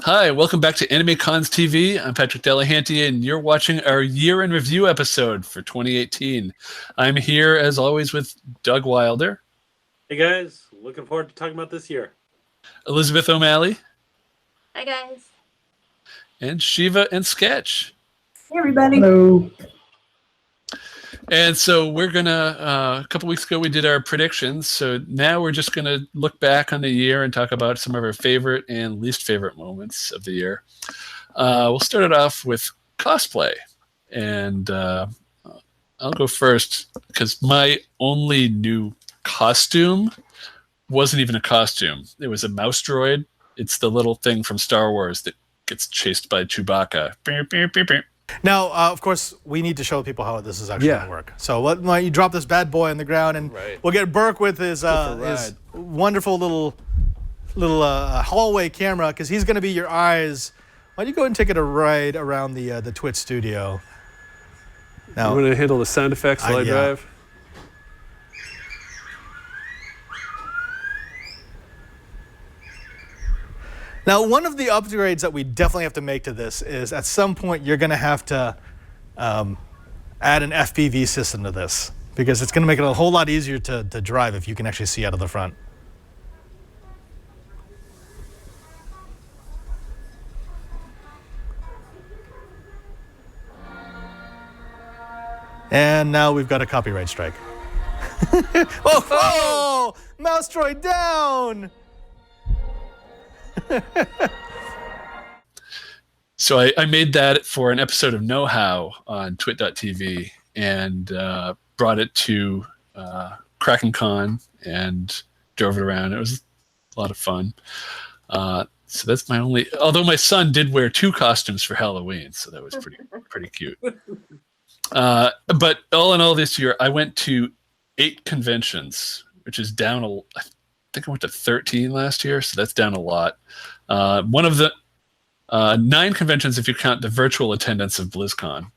Hi, welcome back to AnimeCons TV. I'm Patrick Delahanty, and you're watching our year in review episode for 2018. I'm here, as always, with Doug Wilder. Hey guys, looking forward to talking about this year. Elizabeth O'Malley. Hi guys. And Shiva and Sketch. Hey everybody. Hello. And so we're going to, a couple weeks ago, we did our predictions. So now we're just going to look back on the year and talk about some of our favorite and least favorite moments of the year. We'll start it off with cosplay. And I'll go first because my only new costume wasn't even a costume. It was a mouse droid. It's the little thing from Star Wars that gets chased by Chewbacca. Beep, beep, beep, beep. Now, of course, we need to show people how this is actually going to work. So why don't you drop this bad boy on the ground, and we'll get Burke with his wonderful little hallway camera, because he's going to be your eyes. Why don't you go and take it a ride around the Twitch studio? Now, I'm going to handle the sound effects while I drive. Now, one of the upgrades that we definitely have to make to this is at some point you're going to have to add an FPV system to this, because it's going to make it a whole lot easier to drive if you can actually see out of the front. And now we've got a copyright strike. Oh, mouse droid down! So I made that for an episode of Know How on twit.tv and brought it to KrakenCon and drove it around. It was a lot of fun. So that's my only. Although my son did wear 2 costumes for Halloween, so that was pretty cute. But all in all, this year I went to 8 conventions, which is down I think I went to 13 last year, so that's down a lot. One of the 9 conventions if you count the virtual attendance of BlizzCon.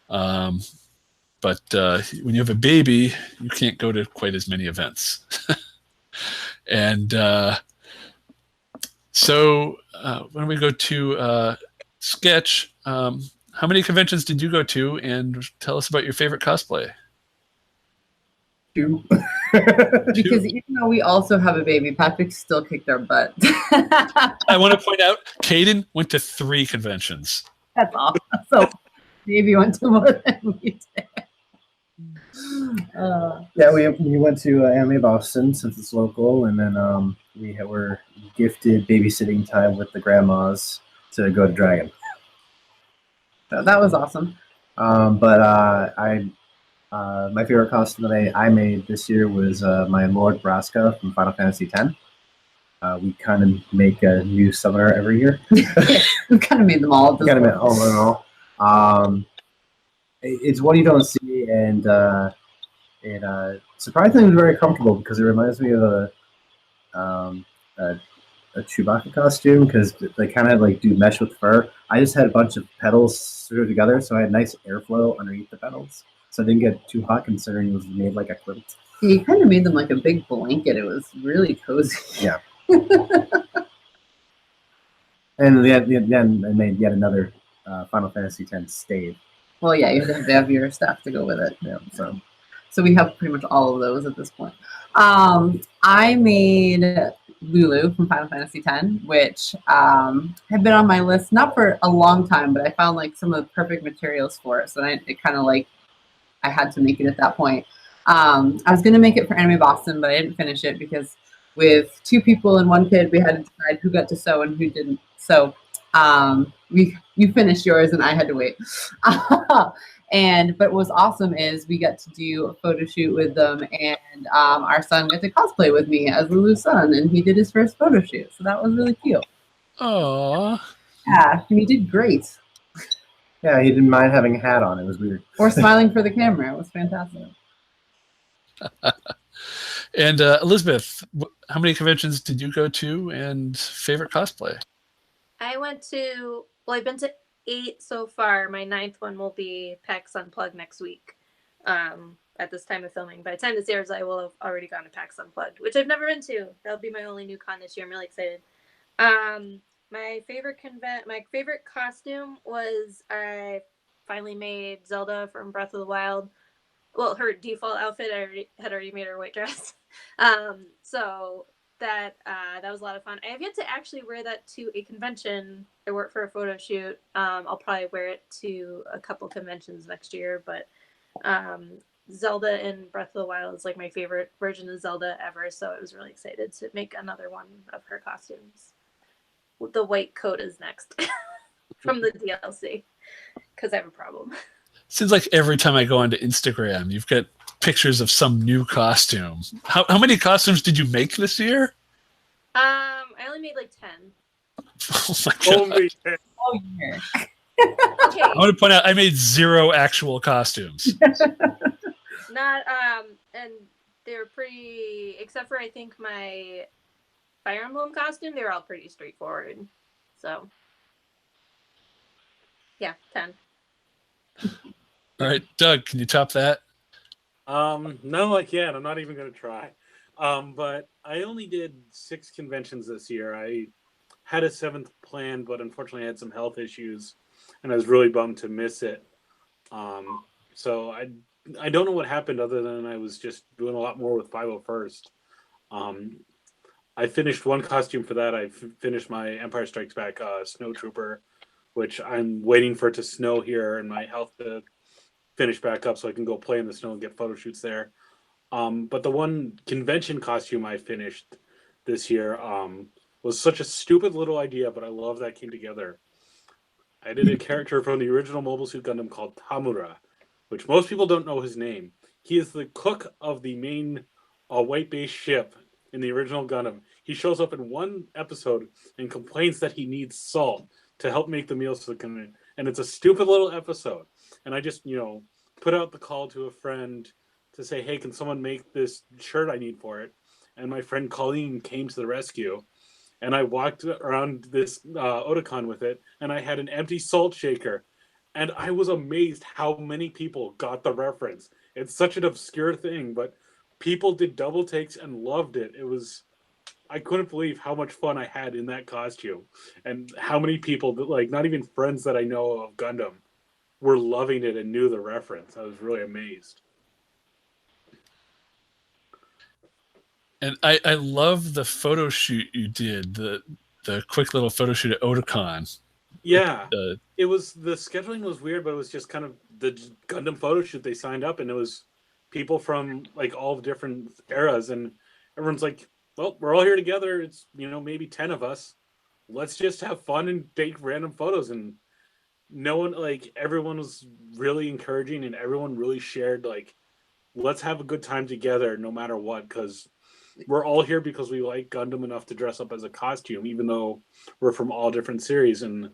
But when you have a baby, you can't go to quite as many events. And so when we go to Sketch, how many conventions did you go to? And tell us about your favorite cosplay. 2. Because even though we also have a baby, Patrick still kicked our butt. I want to point out, Caden went to 3 conventions. That's awesome. So maybe went to more than we did. Yeah, we went to Anime Boston since it's local, and then we were gifted babysitting time with the grandmas to go to Dragon. So that was awesome. My favorite costume that I made this year was my Lord Braska from Final Fantasy X. We kind of make a new summoner every year. We kind of made them all. Kind of made all in all. It's one you don't see, and it surprisingly was very comfortable because it reminds me of a Chewbacca costume, because they kind of like do mesh with fur. I just had a bunch of petals screwed together, so I had nice airflow underneath the petals. So I didn't get too hot considering it was made like a quilt. Yeah, you kind of made them like a big blanket. It was really cozy. Yeah. And then I made yet another Final Fantasy X stave. Well, yeah, you have to have your stuff to go with it. Yeah. So we have pretty much all of those at this point. I made Lulu from Final Fantasy X, which had been on my list not for a long time, but I found like some of the perfect materials for it. So it kind of like I had to make it at that point. I was going to make it for Anime Boston, but I didn't finish it because with 2 people and 1 kid, we had to decide who got to sew and who didn't. So you finished yours and I had to wait. But what was awesome is we got to do a photo shoot with them, and our son got to cosplay with me as Lulu's son, and he did his first photo shoot. So that was really cute. Aww. Yeah, and he did great. Yeah, he didn't mind having a hat on. It was weird. Or smiling for the camera. It was fantastic. And Elizabeth, how many conventions did you go to, and favorite cosplay? I went to, I've been to 8 so far. My 9th one will be PAX Unplugged next week. At this time of filming. By the time this airs, I will have already gone to PAX Unplugged, which I've never been to. That'll be my only new con this year. I'm really excited. My favorite costume was I finally made Zelda from Breath of the Wild. Well, her default outfit, I had already made her white dress. So that was a lot of fun. I have yet to actually wear that to a convention. I work for a photo shoot. I'll probably wear it to a couple conventions next year, but Zelda in Breath of the Wild is like my favorite version of Zelda ever, so I was really excited to make another one of her costumes. The white coat is next from the DLC because I have a problem. Seems like every time I go onto Instagram, you've got pictures of some new costume. How many costumes did you make this year? I only made like 10. Oh my god! Only 10. Oh, yeah. Okay, I want to point out I made 0 actual costumes. not and they were pretty, except for I think my Fire Emblem costume. They were all pretty straightforward. So yeah, 10. All right, Doug, can you top that? No, I can't. I'm not even gonna try. But I only did 6 conventions this year. I had a 7th planned, but unfortunately I had some health issues, and I was really bummed to miss it. So I don't know what happened other than I was just doing a lot more with 501st. I finished one costume for that. I finished my Empire Strikes Back Snow Trooper, which I'm waiting for it to snow here and my health to finish back up so I can go play in the snow and get photo shoots there. But the one convention costume I finished this year was such a stupid little idea, but I love that came together. I did a character from the original Mobile Suit Gundam called Tamura, which most people don't know his name. He is the cook of the main white-based ship in the original Gundam. He shows up in one episode and complains that he needs salt to help make the meals for the community. And it's a stupid little episode. And I just, put out the call to a friend to say, hey, can someone make this shirt I need for it? And my friend Colleen came to the rescue. And I walked around this Otakon with it, and I had an empty salt shaker. And I was amazed how many people got the reference. It's such an obscure thing, but people did double takes and loved it. I couldn't believe how much fun I had in that costume. And how many people, like, not even friends that I know of Gundam, were loving it and knew the reference. I was really amazed. And I love the photo shoot you did, the quick little photo shoot at Otakon. Yeah, it was, the scheduling was weird, but it was just kind of the Gundam photo shoot. They signed up, and it was people from like all the different eras, and everyone's like, "Well, we're all here together. It's maybe 10 of us. Let's just have fun and take random photos." And no one, like, everyone was really encouraging, and everyone really shared, like, let's have a good time together no matter what, because we're all here because we like Gundam enough to dress up as a costume, even though we're from all different series. And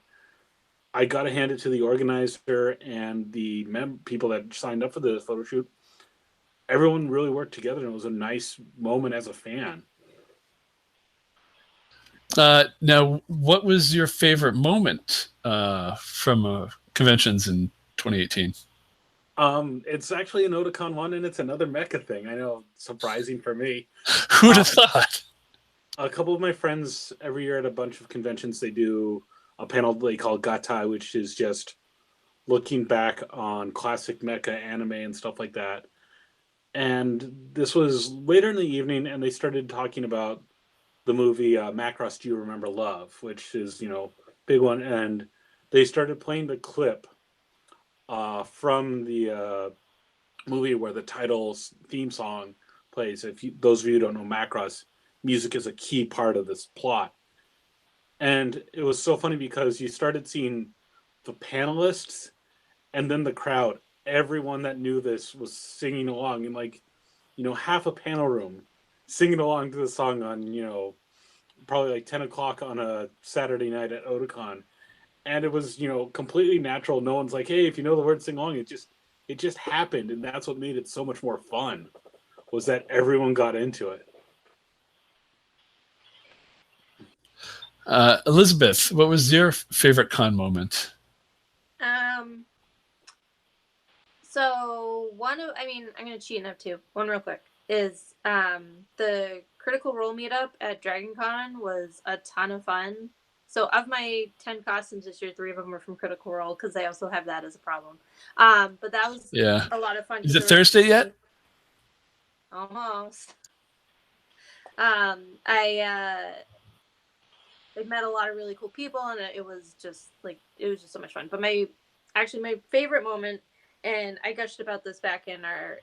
I got to hand it to the organizer and the people that signed up for the photo shoot. Everyone really worked together, and it was a nice moment as a fan. Now, what was your favorite moment from conventions in 2018? It's actually an Otakon one, and it's another mecha thing. I know, surprising for me. Who'd have thought? A couple of my friends, every year at a bunch of conventions, they do a panel they call Gatai, which is just looking back on classic mecha anime and stuff like that. And this was later in the evening, and they started talking about the movie Macross Do You Remember Love, which is, big one. And they started playing the clip from the movie where the title theme song plays. If those of you who don't know Macross, music is a key part of this plot. And it was so funny because you started seeing the panelists and then the crowd. Everyone that knew this was singing along, and like, half a panel room singing along to the song on, probably like 10 o'clock on a Saturday night at Otakon. And it was, completely natural. No one's like, hey, if you know the word, sing along. It just happened. And that's what made it so much more fun, was that everyone got into it. Elizabeth, what was your favorite con moment? So I'm gonna cheat and have two. One real quick is the Critical Role meetup at Dragon Con was a ton of fun. So of my 10 costumes this year, 3 of them are from Critical Role because they also have that as a problem. But that was a lot of fun. Is it Thursday yet? Almost. I met a lot of really cool people, and it was just so much fun. But my favorite moment, and I gushed about this back in our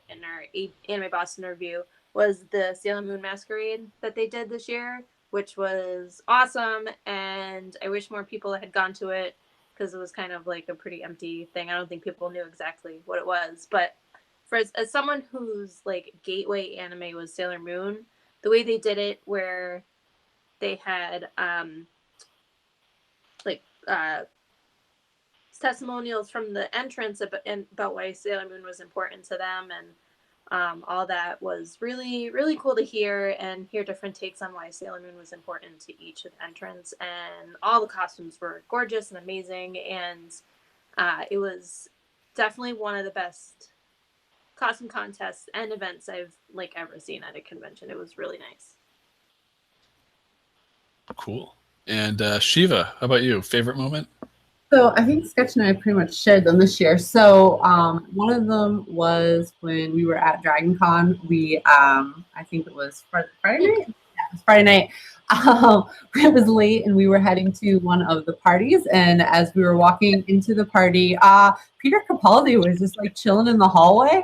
Anime Boston review, was the Sailor Moon Masquerade that they did this year, which was awesome. And I wish more people had gone to it because it was kind of like a pretty empty thing. I don't think people knew exactly what it was. But for as someone whose like gateway anime was Sailor Moon, the way they did it, where they had testimonials from the entrance about why Sailor Moon was important to them, and all that was really, really cool to hear, and hear different takes on why Sailor Moon was important to each of the entrants. And all the costumes were gorgeous and amazing, and it was definitely one of the best costume contests and events I've ever seen at a convention. It was really nice. Cool. And Shiva, how about you? Favorite moment? So I think Sketch and I pretty much shared them this year. So one of them was when we were at Dragon Con. We, I think it was Friday night? Yeah, it was Friday night. It was late and we were heading to one of the parties. And as we were walking into the party, Peter Capaldi was just like chilling in the hallway.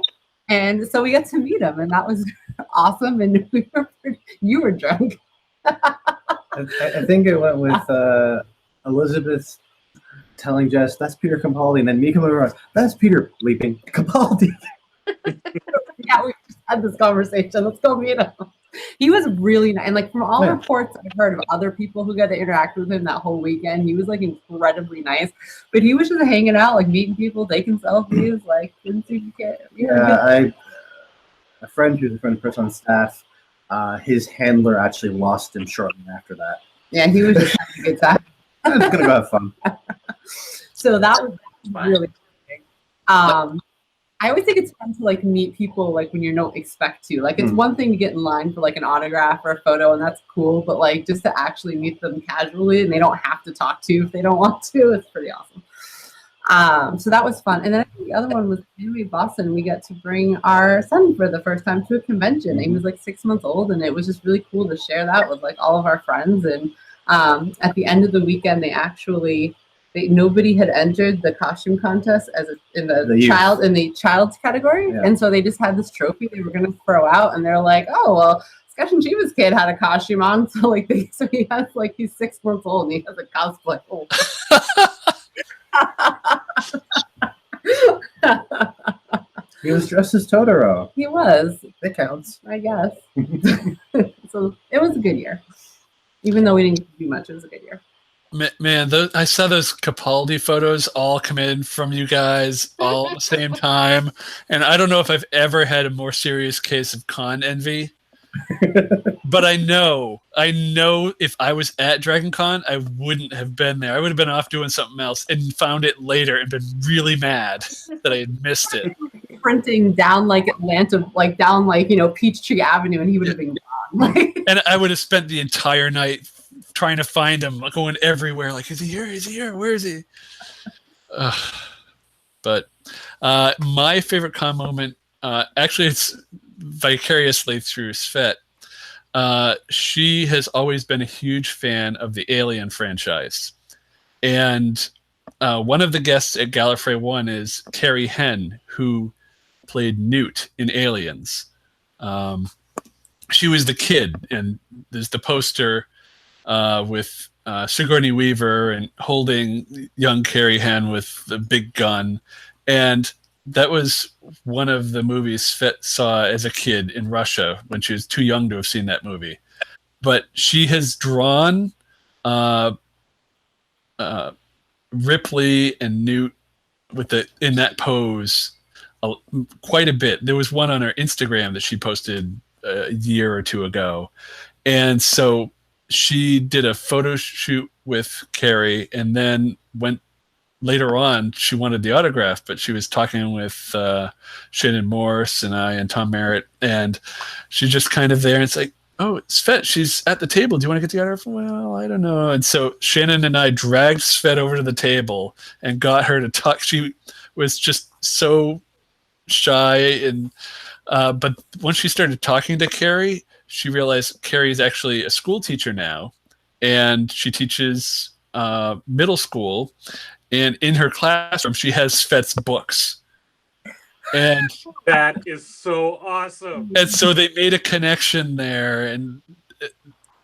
And so we got to meet him, and that was awesome. And you were drunk. I think it went with Elizabeth telling Jess, that's Peter Capaldi, and then me coming around, that's Peter bleeping Capaldi. Yeah, we just had this conversation. Let's go meet him. He was really nice. And from all reports I've heard of other people who got to interact with him that whole weekend, he was incredibly nice. But he was just hanging out, meeting people, taking selfies, didn't seem to care. Yeah, a friend who's a friend person on staff, his handler actually lost him shortly after that. Yeah, he was just having a good time. I'm just gonna go have fun. So that was really interesting. I always think it's fun to meet people when you don't expect to. It's one thing to get in line for an autograph or a photo, and that's cool. But just to actually meet them casually, and they don't have to talk to you if they don't want to, it's pretty awesome. So that was fun. And then the other one was Anime Boston. We got to bring our son for the first time to a convention. He was 6 months old, and it was just really cool to share that with all of our friends. And at the end of the weekend, nobody had entered the costume contest in the child's category, and so they just had this trophy they were going to throw out, and they're like, "Oh well, Sketch and Shiva's kid had a costume on, so he has he's 6 months old and he has a cosplay." He was dressed as Totoro. He was. It counts, I guess. So it was a good year, even though we didn't do much. It was a good year. Man, I saw those Capaldi photos all come in from you guys all at the same time, and I don't know if I've ever had a more serious case of con envy. But I know if I was at Dragon Con, I wouldn't have been there. I would have been off doing something else and found it later and been really mad that I had missed it. Printing down Atlanta, down Peachtree Avenue, and he would have been gone. And I would have spent the entire night trying to find him, going everywhere. Is he here? Is he here? Where is he? But my favorite con moment, actually, it's vicariously through Svet. She has always been a huge fan of the Alien franchise. And one of the guests at Gallifrey 1 is Carrie Henn, who played Newt in Aliens. She was the kid, and there's the poster with Sigourney Weaver and holding young Carrie Henn with the big gun. And that was one of the movies Svet saw as a kid in Russia when she was too young to have seen that movie. But she has drawn Ripley and Newt in that pose quite a bit. There was one on her Instagram that she posted a year or two ago. And so she did a photo shoot with Carrie, and then went later on. She wanted the autograph, but she was talking with Shannon Morse and I and Tom Merritt, and she's just kind of there. And it's oh, Svet, she's at the table. Do you want to get together? Well, I don't know. And so Shannon and I dragged Svet over to the table and got her to talk. She was just so shy, and but once she started talking to Carrie, she realized Carrie is actually a school teacher now, and she teaches middle school. And in her classroom, she has Svet's books. And that is so awesome. And so they made a connection there, and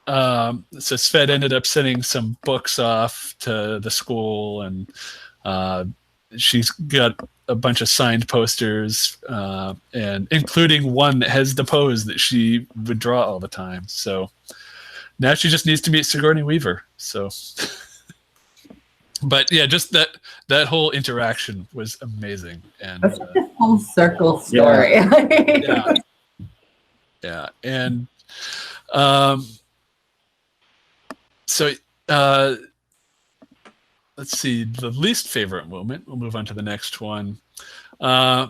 so Svet ended up sending some books off to the school, and she's got a bunch of signed posters, and including one that has the pose that she would draw all the time. So now she just needs to meet Sigourney Weaver. So, but yeah, just that whole interaction was amazing, and that's like a full circle story. Yeah, and so let's see, the least favorite moment. We'll move on to the next one. My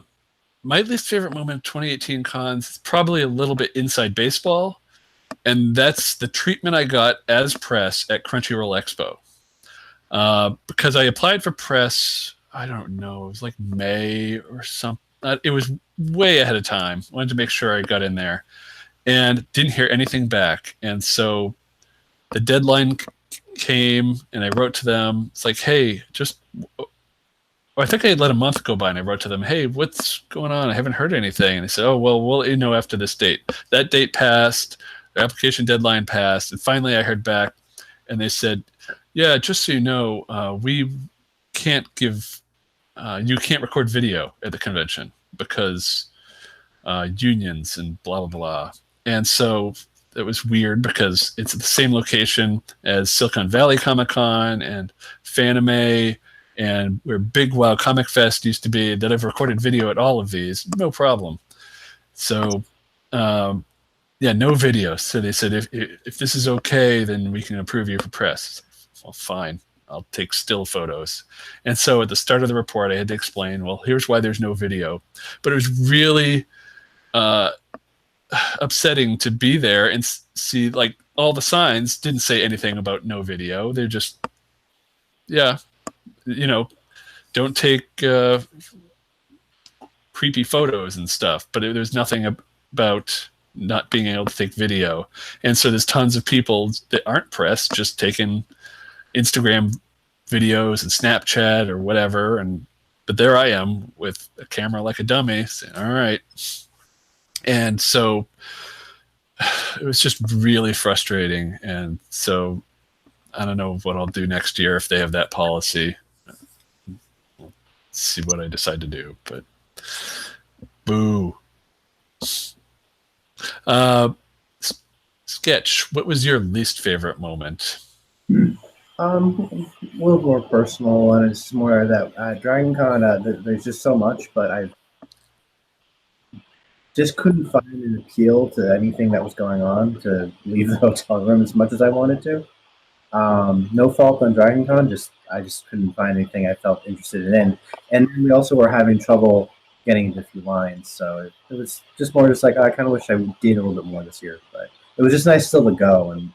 least favorite moment of 2018 cons is probably a little bit inside baseball, and that's the treatment I got as press at Crunchyroll Expo. Because I applied for press, I don't know, it was like May or something. It was way ahead of time. Wanted to make sure I got in there, and didn't hear anything back. And so the deadline came, and I wrote to them. It's like, hey, I think I had let a month go by, and I wrote to them, hey, what's going on? I haven't heard anything. And they said, oh, well, we'll let you know after this date. That date passed. The application deadline passed. And finally I heard back, and they said, yeah, just so you know, we can't you can't record video at the convention because unions and blah, blah, blah. And so it was weird because it's at the same location as Silicon Valley Comic-Con and Fanime, and where Big Wow Comic Fest used to be, that I've recorded video at all of these, no problem. So, yeah, no video. So they said, if this is okay, then we can approve you for press. Well, fine, I'll take still photos. And so at the start of the report, I had to explain, well, here's why there's no video. But it was really upsetting to be there and see, like, all the signs didn't say anything about no video. They're just, yeah, don't take creepy photos and stuff. But there's nothing about not being able to take video. And so there's tons of people that aren't pressed just taking Instagram videos and Snapchat or whatever, but there I am with a camera like a dummy saying, all right. And so it was just really frustrating. And so I don't know what I'll do next year if they have that policy. We'll see what I decide to do, but boo. Sketch, what was your least favorite moment? A little more personal, and it's more that Dragon Con, there's just so much, but I just couldn't find an appeal to anything that was going on to leave the hotel room as much as I wanted to. No fault on Dragon Con, I just couldn't find anything I felt interested in. And we also were having trouble getting into a few lines, so it was just more just like, I kind of wish I did a little bit more this year, but it was just nice still to go and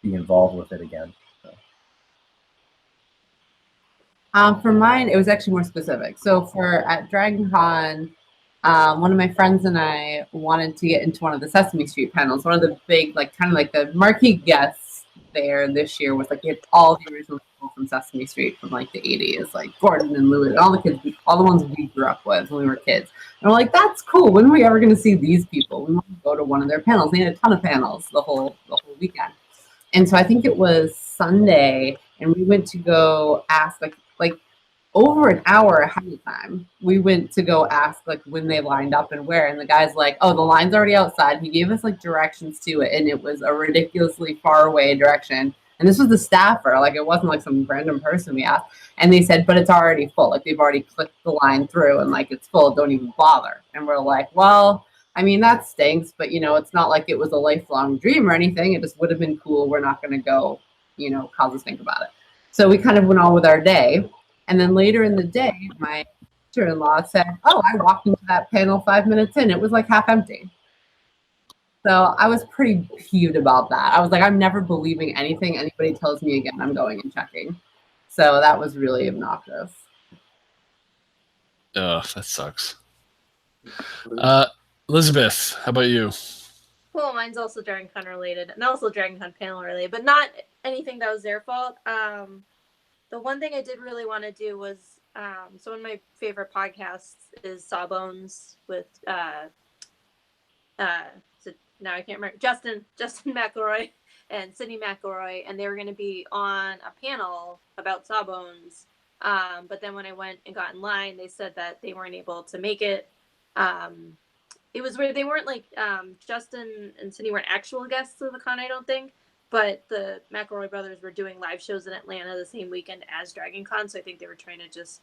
be involved with it again. So. For mine, it was actually more specific. So at Dragon Con, one of my friends and I wanted to get into one of the Sesame Street panels. One of the big, kind of like the marquee guests there this year was like, you had all the original people from Sesame Street from like the 80s, like Gordon and Louie, and all the kids, all the ones we grew up with when we were kids. And we're like, that's cool. When are we ever going to see these people? We want to go to one of their panels. They had a ton of panels the whole weekend. And so I think it was Sunday, and we went to go ask like over an hour ahead of time. We went to go ask like when they lined up and where, and the guy's like, "Oh, the line's already outside." He gave us like directions to it, and it was a ridiculously far away direction. And this was the staffer, like it wasn't like some random person we asked. And they said, "But it's already full. Like they've already clicked the line through, and like it's full. Don't even bother." And we're like, "Well, I mean, that stinks, but, it's not like it was a lifelong dream or anything. It just would have been cool. We're not going to go, cause us think about it." So we kind of went on with our day. And then later in the day, my sister-in-law said, "Oh, I walked into that panel 5 minutes in. It was like half empty." So I was pretty peeved about that. I was like, I'm never believing anything anybody tells me again. I'm going and checking. So that was really obnoxious. Oh, that sucks. Elizabeth, how about you? Well, mine's also Dragon Con related, and also Dragon Con panel related, but not anything that was their fault. The one thing I did really want to do was, so one of my favorite podcasts is Sawbones with, so now I can't remember, Justin McElroy and Sydney McElroy, and they were going to be on a panel about Sawbones. But then when I went and got in line, they said that they weren't able to make it. It was weird. They weren't like Justin and Sydney weren't actual guests of the con, I don't think. But the McElroy brothers were doing live shows in Atlanta the same weekend as Dragon Con, so I think they were trying to just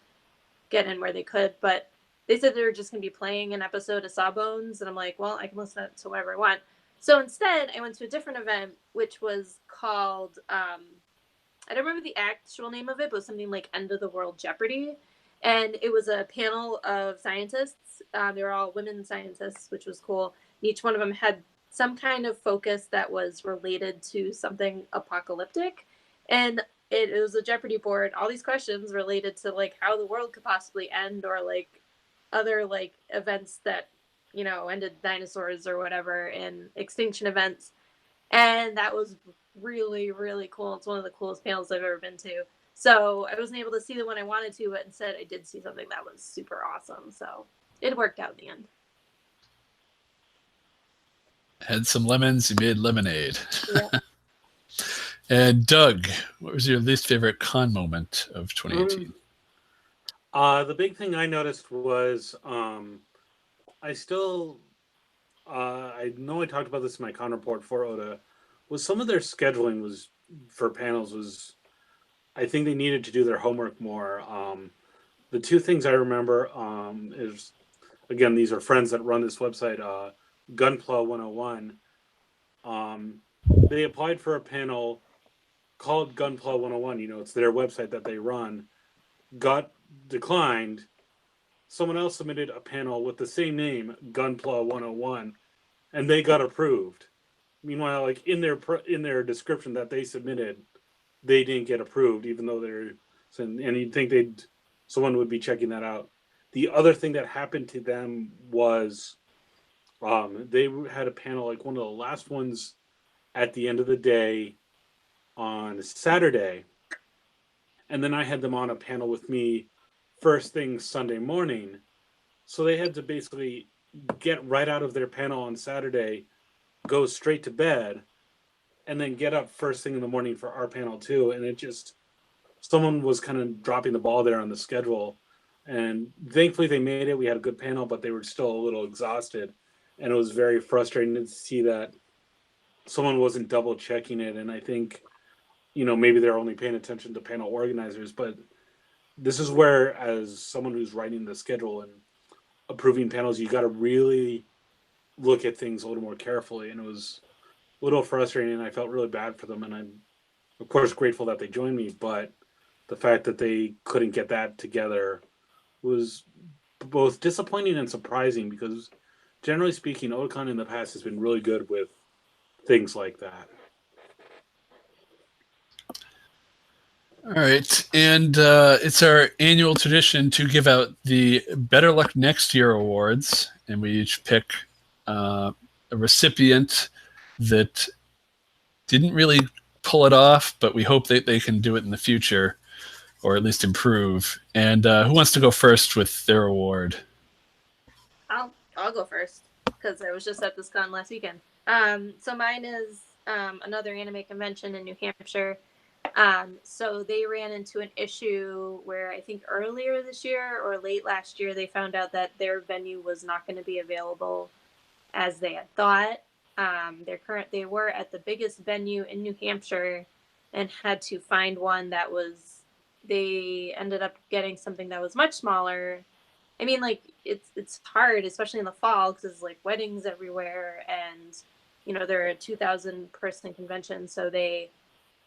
get in where they could. But they said they were just going to be playing an episode of Sawbones, and I'm like, well, I can listen to whatever I want. So instead, I went to a different event, which was called, I don't remember the actual name of it, but it was something like End of the World Jeopardy. And it was a panel of scientists. They were all women scientists, which was cool. Each one of them had some kind of focus that was related to something apocalyptic. And it was a Jeopardy board. All these questions related to like how the world could possibly end, or like other like events that, you know, ended dinosaurs or whatever, and extinction events. And that was really, really cool. It's one of the coolest panels I've ever been to. So I wasn't able to see the one I wanted to, but instead I did see something that was super awesome. So it worked out in the end. Had some lemons, you made lemonade. Yeah. And Doug, what was your least favorite con moment of 2018? The big thing I noticed was I know I talked about this in my con report for Oda, was some of their scheduling was for panels was, I think they needed to do their homework more. The two things I remember is, again, these are friends that run this website, Gunpla 101. They applied for a panel called Gunpla 101. You know, it's their website that they run. Got declined. Someone else submitted a panel with the same name, Gunpla 101, and they got approved. Meanwhile, like in their description that they submitted, they didn't get approved, even though they're, and you'd think someone would be checking that out. The other thing that happened to them was they had a panel, like one of the last ones at the end of the day on Saturday. And then I had them on a panel with me first thing Sunday morning. So they had to basically get right out of their panel on Saturday, go straight to bed, and then get up first thing in the morning for our panel too. And it just, someone was kind of dropping the ball there on the schedule. And thankfully they made it. We had a good panel, but they were still a little exhausted. And it was very frustrating to see that someone wasn't double checking it. And I think, you know, maybe they're only paying attention to panel organizers, but this is where, as someone who's writing the schedule and approving panels, you got to really look at things a little more carefully. And it was a little frustrating, and I felt really bad for them. And I'm, of course, grateful that they joined me, but the fact that they couldn't get that together was both disappointing and surprising, because generally speaking, Otakon in the past has been really good with things like that. All right, and it's our annual tradition to give out the Better Luck Next Year awards, and we each pick a recipient that didn't really pull it off, but we hope that they can do it in the future, or at least improve. And who wants to go first with their award? I'll go first, because I was just at this con last weekend. So mine is another anime convention in New Hampshire. So they ran into an issue where I think earlier this year or late last year, they found out that their venue was not going to be available as they had thought. They were at the biggest venue in New Hampshire and had to find one that was, they ended up getting something that was much smaller. I mean, like, it's hard, especially in the fall, because there's like weddings everywhere, and you know, they're a 2,000 person convention, so they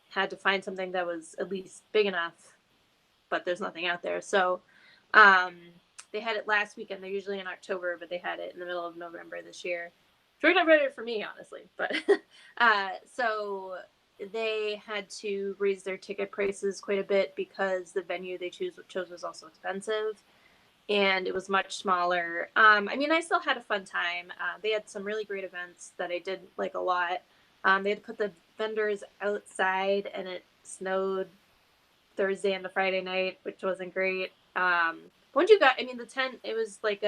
had to find something that was at least big enough, but there's nothing out there. So they had it last weekend. They're usually in October, but they had it in the middle of November this year. It's worked out better for me, honestly. But so they had to raise their ticket prices quite a bit because the venue they chose was also expensive, and it was much smaller. I mean, I still had a fun time. They had some really great events that I did like a lot. They had to put the vendors outside, and it snowed Thursday and the Friday night, which wasn't great. Once you got, I mean, the tent, it was like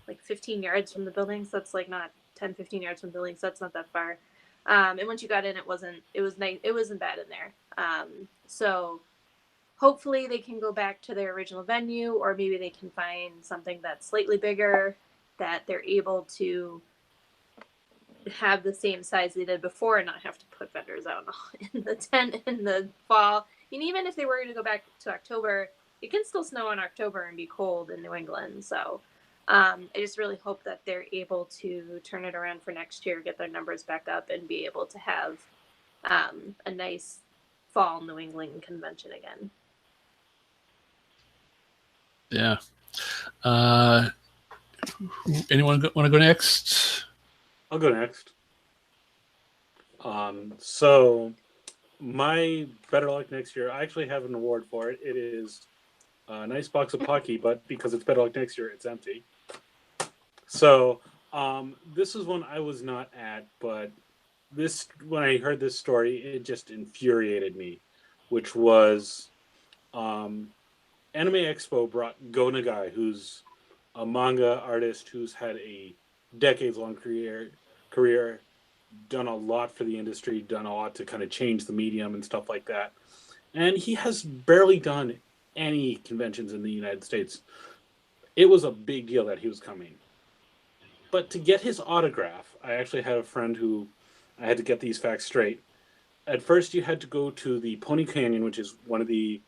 like 15 yards from the building, so that's like not 10, 15 yards from the building, so that's not that far. And once you got in, it was nice. It wasn't bad in there. So hopefully they can go back to their original venue, or maybe they can find something that's slightly bigger that they're able to have the same size they did before and not have to put vendors out in the tent in the fall. And even if they were going to go back to October, it can still snow in October and be cold in New England. So I just really hope that they're able to turn it around for next year, get their numbers back up, and be able to have a nice fall New England convention again. Yeah. Anyone want to go next? I'll go next. So my better luck next year, I actually have an award for it. It is a nice box of Pocky, but because it's better luck next year, it's empty. So this is one I was not at, but when I heard this story, it just infuriated me, which was Anime Expo brought Go Nagai, who's a manga artist who's had a decades-long career, done a lot for the industry, done a lot to kind of change the medium and stuff like that. And he has barely done any conventions in the United States. It was a big deal that he was coming. But to get his autograph, I actually had a friend who I had to get these facts straight. At first, you had to go to the Pony Canyon, which is one of the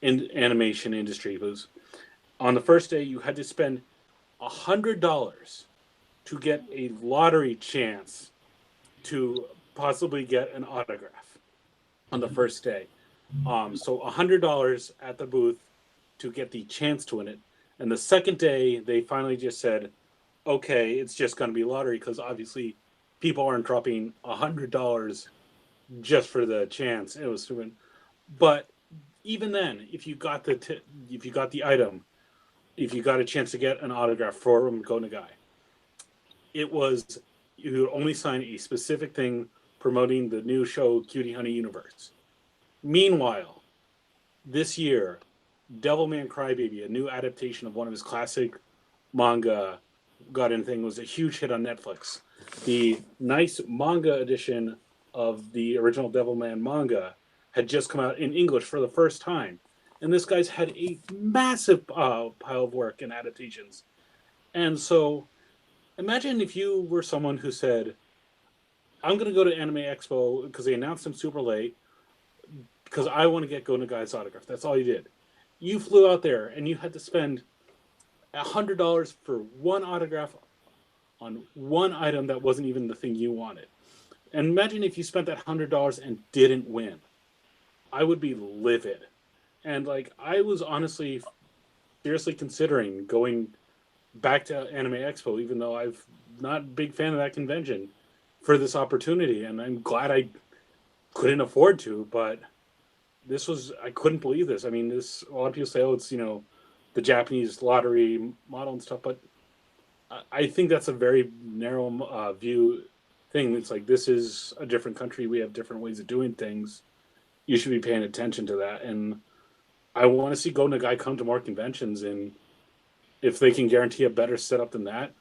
animation industry booths. On the first day, you had to spend $100 to get a lottery chance to possibly get an autograph on the first day. So $100 at the booth to get the chance to win it. And the second day, they finally just said, okay, it's just going to be lottery, because obviously people aren't dropping $100 just for the chance. It was stupid. But even then, if you got the item, if you got a chance to get an autograph from Go Nagai, it was, you would only sign a specific thing promoting the new show Cutie Honey Universe. Meanwhile, this year, Devilman Crybaby, a new adaptation of one of his classic manga was a huge hit on Netflix. The nice manga edition of the original Devilman manga had just come out in English for the first time. And this guy's had a massive pile of work and adaptations. And so imagine if you were someone who said, I'm going to go to Anime Expo because they announced him super late because I want to get Go Nagai's autograph. That's all you did. You flew out there and you had to spend $100 for one autograph on one item that wasn't even the thing you wanted. And imagine if you spent that $100 and didn't win. I would be livid. And I was honestly seriously considering going back to Anime Expo, even though I'm not a big fan of that convention, for this opportunity. And I'm glad I couldn't afford to, but I couldn't believe this. I mean, a lot of people say, oh, it's, the Japanese lottery model and stuff, but I think that's a very narrow view thing. It's like, this is a different country. We have different ways of doing things. You should be paying attention to that. And I want to see Go Nagai come to more conventions, and if they can guarantee a better setup than that,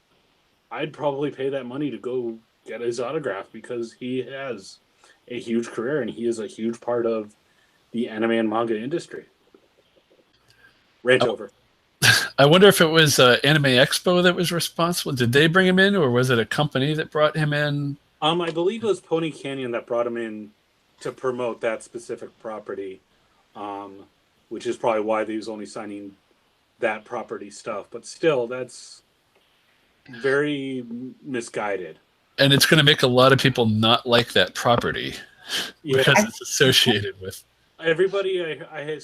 I'd probably pay that money to go get his autograph, because he has a huge career and he is a huge part of the anime and manga industry. Rant over. I wonder if it was Anime Expo that was responsible. Did they bring him in, or was it a company that brought him in? I believe it was Pony Canyon that brought him in to promote that specific property, which is probably why they was only signing that property stuff. But still, that's very misguided. And it's going to make a lot of people not like that property because it's associated with. Everybody, I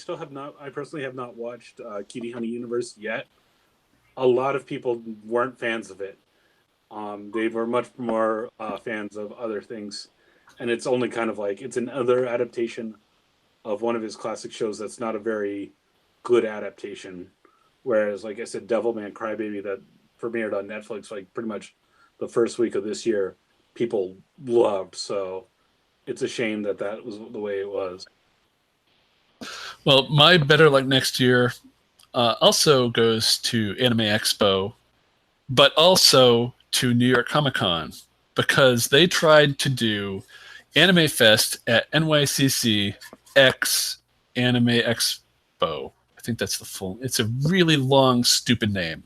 personally have not watched Cutie Honey Universe yet, a lot of people weren't fans of it. They were much more fans of other things, and it's only kind of like it's another adaptation of one of his classic shows that's not a very good adaptation. Whereas, like I said, Devilman Crybaby that premiered on Netflix like pretty much the first week of this year, people loved. So it's a shame that that was the way it was. Well, my better luck next year also goes to Anime Expo, but also to New York Comic Con, because they tried to do Anime Fest at NYCC X Anime Expo. I think that's the full. It's a really long, stupid name.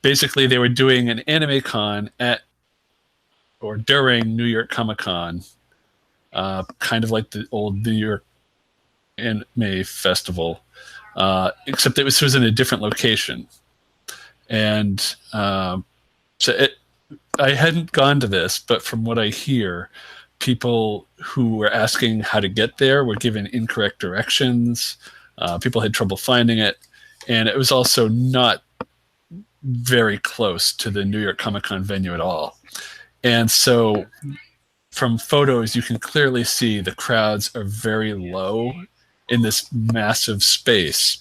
Basically, they were doing an Anime Con at or during New York Comic Con, kind of like the old New York Anime Festival, except it was in a different location. And I hadn't gone to this, but from what I hear, people who were asking how to get there were given incorrect directions. People had trouble finding it, and it was also not very close to the New York Comic Con venue at all. And so from photos, you can clearly see the crowds are very low in this massive space.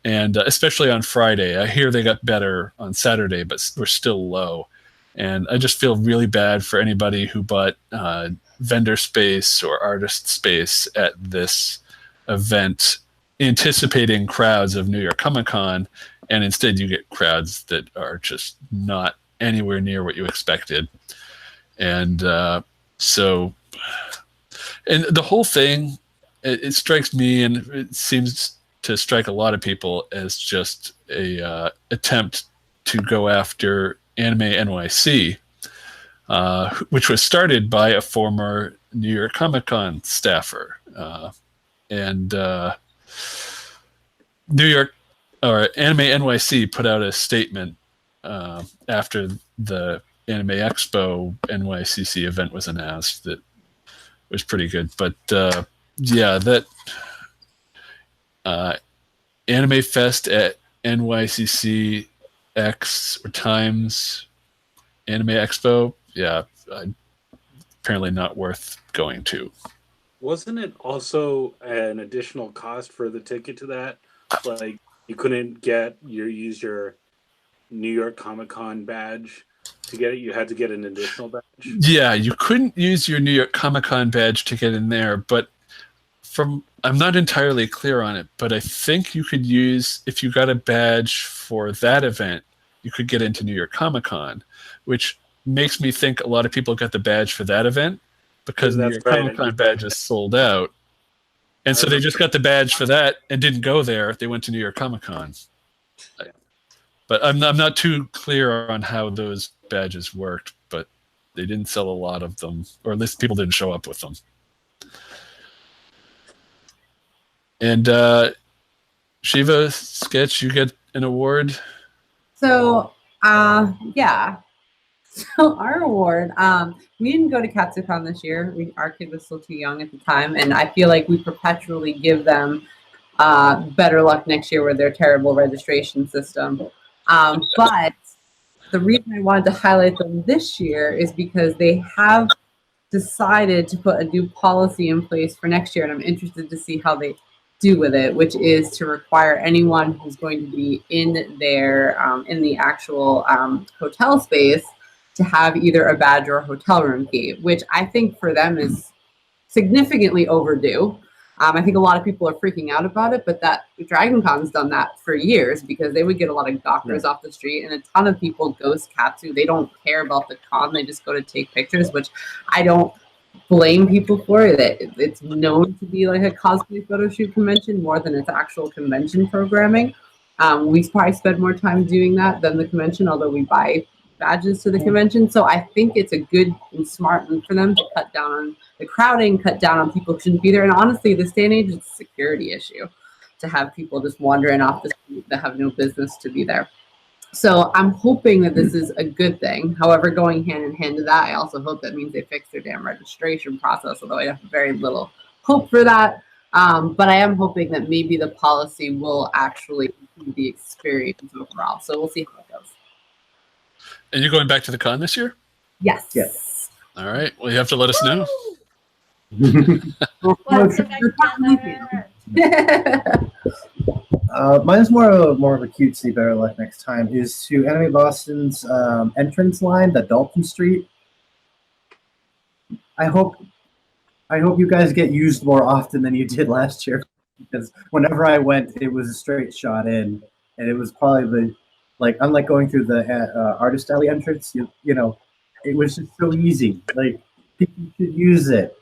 And especially on Friday, I hear they got better on Saturday, but we're still low. And I just feel really bad for anybody who bought vendor space or artist space at this event, anticipating crowds of New York Comic Con, and instead you get crowds that are just not anywhere near what you expected. And so, and the whole thing, it strikes me, and it seems to strike a lot of people, as just a attempt to go after Anime NYC, which was started by a former New York Comic Con staffer. And New York, or Anime NYC, put out a statement after the Anime Expo NYCC event was announced that was pretty good. But yeah, that Anime Fest at NYCC X or times Anime Expo, yeah, apparently not worth going to. Wasn't it also an additional cost for the ticket to that? Like you couldn't use your New York Comic Con badge to get it. You had to get an additional badge. Yeah, you couldn't use your New York Comic Con badge to get in there, but I'm not entirely clear on it, but I think you could use, if you got a badge for that event, you could get into New York Comic Con, which makes me think a lot of people got the badge for that event because New York Comic Con badge is sold out. And so they just got the badge for that and didn't go there. They went to New York Comic Con. But I'm not too clear on how those badges worked, but they didn't sell a lot of them, or at least people didn't show up with them. And Shiva, Sketch, you get an award? So, yeah. So our award, we didn't go to KatsuCon this year. Our kid was still too young at the time, and I feel like we perpetually give them better luck next year with their terrible registration system. But the reason I wanted to highlight them this year is because they have decided to put a new policy in place for next year, and I'm interested to see how they do with it, which is to require anyone who's going to be in their in the actual hotel space to have either a badge or a hotel room key, which I think for them is significantly overdue. I think a lot of people are freaking out about it, but that DragonCon's done that for years because they would get a lot of gawkers off the street, and a ton of people ghost Katsu. They don't care about the con; they just go to take pictures, which I don't blame people for it. It's known to be like a cosplay photo shoot convention more than its actual convention programming. We probably spend more time doing that than the convention, although we buy badges to the convention. So I think it's a good and smart move for them to cut down on the crowding, cut down on people who shouldn't be there. And honestly, this day and age, it's a security issue to have people just wandering off the street that have no business to be there. So I'm hoping that this is a good thing. However, going hand in hand to that, I also hope that means they fix their damn registration process, although I have very little hope for that. But I am hoping that maybe the policy will actually improve the experience overall. So we'll see how it goes. And you're going back to the con this year? Yes. Yes. All right. Well, you have to let us know. Let's get back together. Mine's more of a cutesy better luck next time is to Anime Boston's entrance line, the Dalton Street. I hope you guys get used more often than you did last year, because whenever I went, it was a straight shot in, and it was probably unlike going through the artist alley entrance, you know, it was just so easy. Like, people should use it.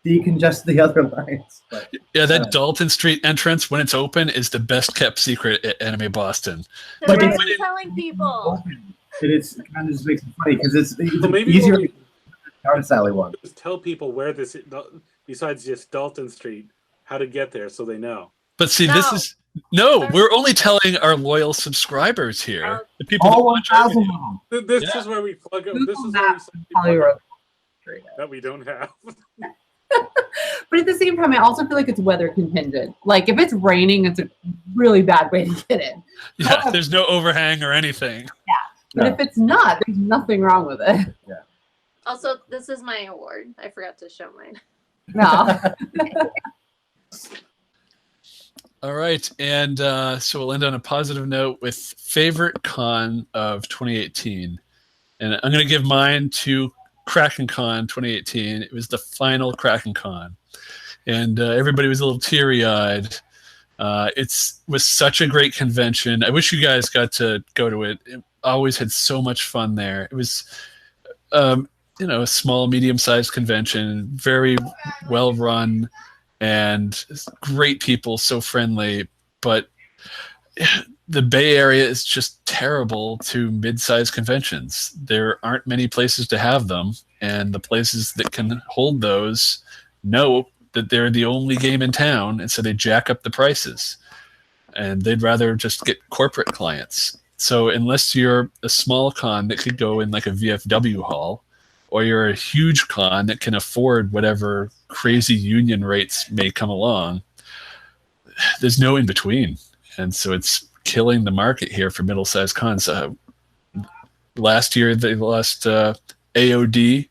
Decongest the other lines. But, Yeah, that Dalton Street entrance, when it's open, is the best kept secret at Anime Boston. That's what I'm telling people. It kind of just makes it funny because it's So maybe easier we'll than the artist alley one. just tell people where this, besides just Dalton Street, how to get there so they know. But see, No. this is we're only telling our loyal subscribers here, the people that All watch our 1,000 video. of them. This is where we plug up. This is where we Hollywood. that we don't have. But at the same time, I also feel like it's weather contingent. Like if it's raining, it's a really bad way to get in. Yeah, there's no overhang or anything. But No. if it's not, there's nothing wrong with it. Also, this is my award. I forgot to show mine. No. All right, and so we'll end on a positive note with favorite con of 2018, and I'm going to give mine to Kraken Con 2018. It was the final Kraken Con, and everybody was a little teary-eyed. It was such a great convention. I wish you guys got to go to it. It always had so much fun there. It was, a small, medium-sized convention, very well run, and great people, so friendly. But the Bay Area is just terrible to mid-sized conventions. There aren't many places to have them, and the places that can hold those know that they're the only game in town, and so they jack up the prices. And they'd rather just get corporate clients. So unless you're a small con that could go in like a VFW hall, or you're a huge con that can afford whatever crazy union rates may come along, there's no in between. And so it's killing the market here for middle-sized cons. Last year, they lost AOD,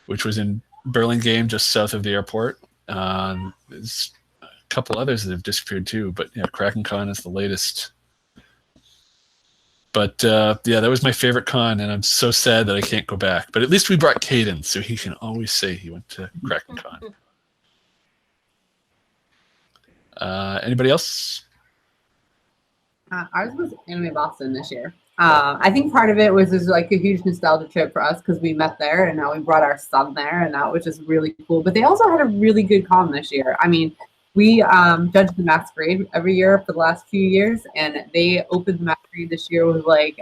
which was in Burlingame, just south of the airport. There's a couple others that have disappeared too, but yeah, Kraken Con is the latest. But that was my favorite con, and I'm so sad that I can't go back. But at least we brought Caden, so he can always say he went to Kraken Con. Anybody else? Ours was Anime Boston this year. I think part of it was like a huge nostalgia trip for us because we met there and now we brought our son there, and that was just really cool. But they also had a really good con this year. I mean, we judge the Masquerade every year for the last few years, and they opened the Masquerade this year with like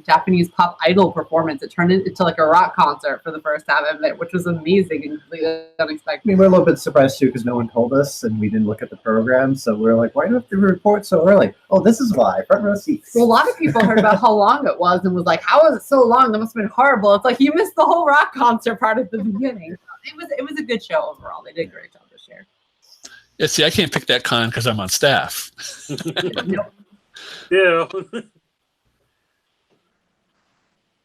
Japanese pop idol performance. It turned into like a rock concert for the first half of it, which was amazing and completely unexpected. I mean, we're a little bit surprised too because no one told us and we didn't look at the program. So we're like, why do we have to report so early? Oh, this is why. Front row seats. Well, a lot of people heard about how long it was and was like, how was it so long? That must have been horrible. It's like you missed the whole rock concert part at the beginning. It was a good show overall. They did a great job this year. Yeah, see, I can't pick that con because I'm on staff. Yeah. Mm-hmm.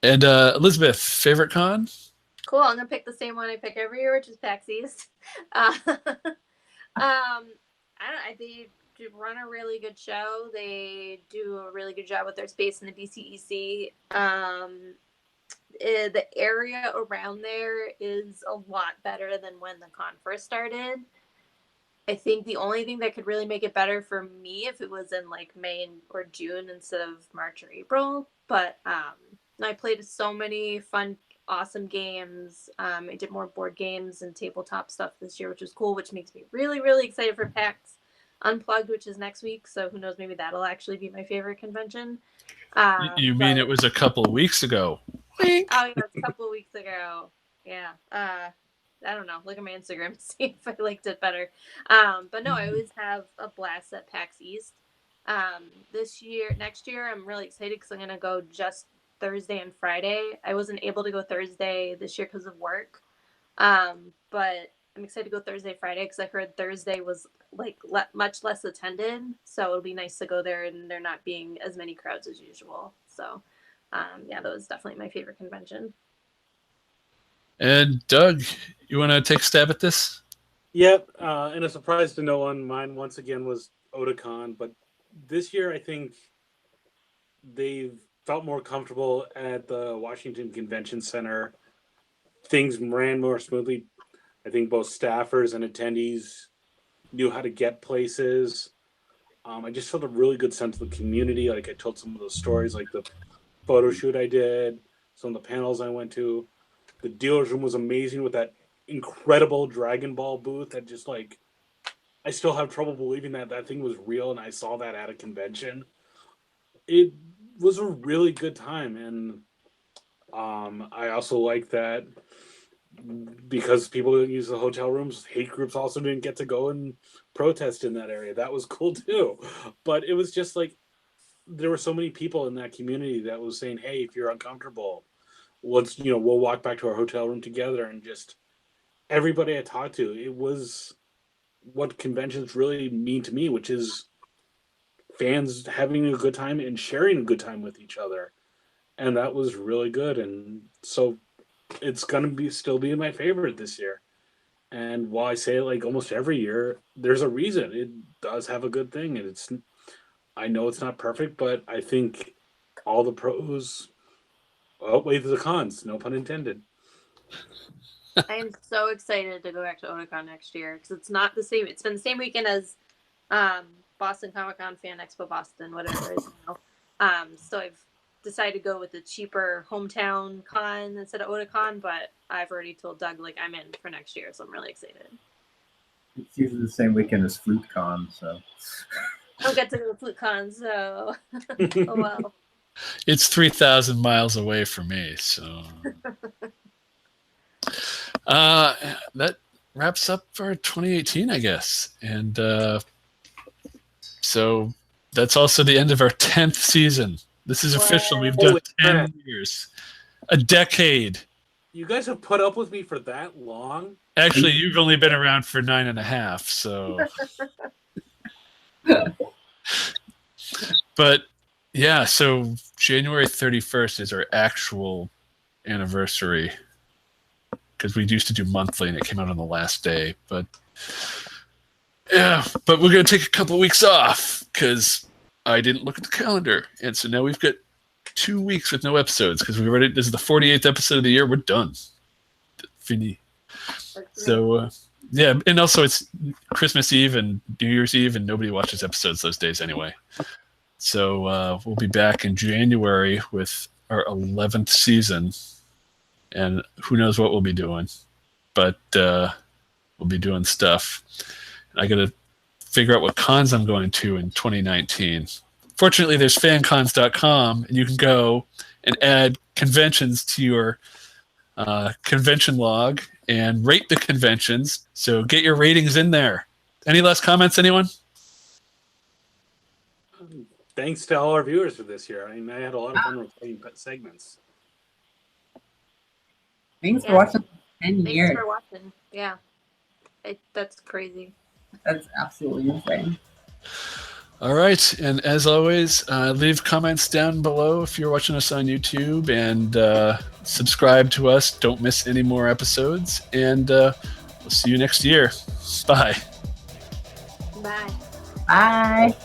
And Elizabeth, favorite con? Cool. I'm gonna pick the same one I pick every year, which is PAX East. I don't know. They do run a really good show. They do a really good job with their space in the DCEC. The area around there is a lot better than when the con first started. I think the only thing that could really make it better for me if it was in like May or June instead of March or April. But I played so many fun, awesome games. I did more board games and tabletop stuff this year, which was cool, which makes me really, really excited for PAX Unplugged, which is next week. So who knows, maybe that'll actually be my favorite convention. You mean it was a couple of weeks ago? Oh, yeah, it was a couple of weeks ago. Yeah. I don't know. Look at my Instagram to see if I liked it better. But no, I always have a blast at PAX East. Next year, I'm really excited because I'm going to go just Thursday and Friday. I wasn't able to go Thursday this year because of work. But I'm excited to go Thursday, Friday because I heard Thursday was like much less attended. So it'll be nice to go there and there not being as many crowds as usual. So yeah, that was definitely my favorite convention. And Doug, you want to take a stab at this? Yep. And a surprise to no one, mine once again was Otakon. But this year, I think they've felt more comfortable at the Washington Convention Center. Things ran more smoothly. I think both staffers and attendees knew how to get places. I just felt a really good sense of the community. Like I told some of those stories, like the photo shoot I did, some of the panels I went to. The dealer's room was amazing with that incredible Dragon Ball booth that just like, I still have trouble believing that that thing was real and I saw that at a convention. It was a really good time. And I also like that because people didn't use the hotel rooms, hate groups also didn't get to go and protest in that area. That was cool too. But it was just like, there were so many people in that community that was saying, hey, if you're uncomfortable, let's, we'll walk back to our hotel room together. And just everybody I talked to, it was what conventions really mean to me, which is fans having a good time and sharing a good time with each other. And that was really good. And so it's going to still be my favorite this year. And while I say it like almost every year, there's a reason. It does have a good thing. And I know it's not perfect, but I think all the pros outweigh the cons, no pun intended. I am so excited to go back to Otakon next year because it's not the same. It's been the same weekend as Boston Comic Con, Fan Expo Boston, whatever it is now. So I've decided to go with the cheaper hometown con instead of Otakon, but I've already told Doug like I'm in for next year, so I'm really excited. It's usually the same weekend as FluteCon, so. I don't get to go to FluteCon, so oh well. It's 3,000 miles away from me, so. That wraps up for 2018, I guess. And so that's also the end of our 10th season. This is official. We've done 10 years. A decade. You guys have put up with me for that long? Actually, you've only been around for 9.5, so. But yeah, so January 31st is our actual anniversary because we used to do monthly and it came out on the last day. But yeah, but we're going to take a couple of weeks off because I didn't look at the calendar. And so now we've got 2 weeks with no episodes because this is the 48th episode of the year. We're done. Fini. So yeah, and also it's Christmas Eve and New Year's Eve and nobody watches episodes those days anyway. So we'll be back in January with our 11th season, and who knows what we'll be doing, but we'll be doing stuff. I got to figure out what cons I'm going to in 2019. Fortunately, there's fancons.com, and you can go and add conventions to your convention log and rate the conventions. So get your ratings in there. Any last comments, anyone? Thanks to all our viewers for this year. I mean, I had a lot of fun recording segments. Thanks for watching 10 years. Thanks for watching. Yeah. That's crazy. That's absolutely insane. All right. And as always, leave comments down below if you're watching us on YouTube, and subscribe to us. Don't miss any more episodes. And we'll see you next year. Bye. Bye. Bye.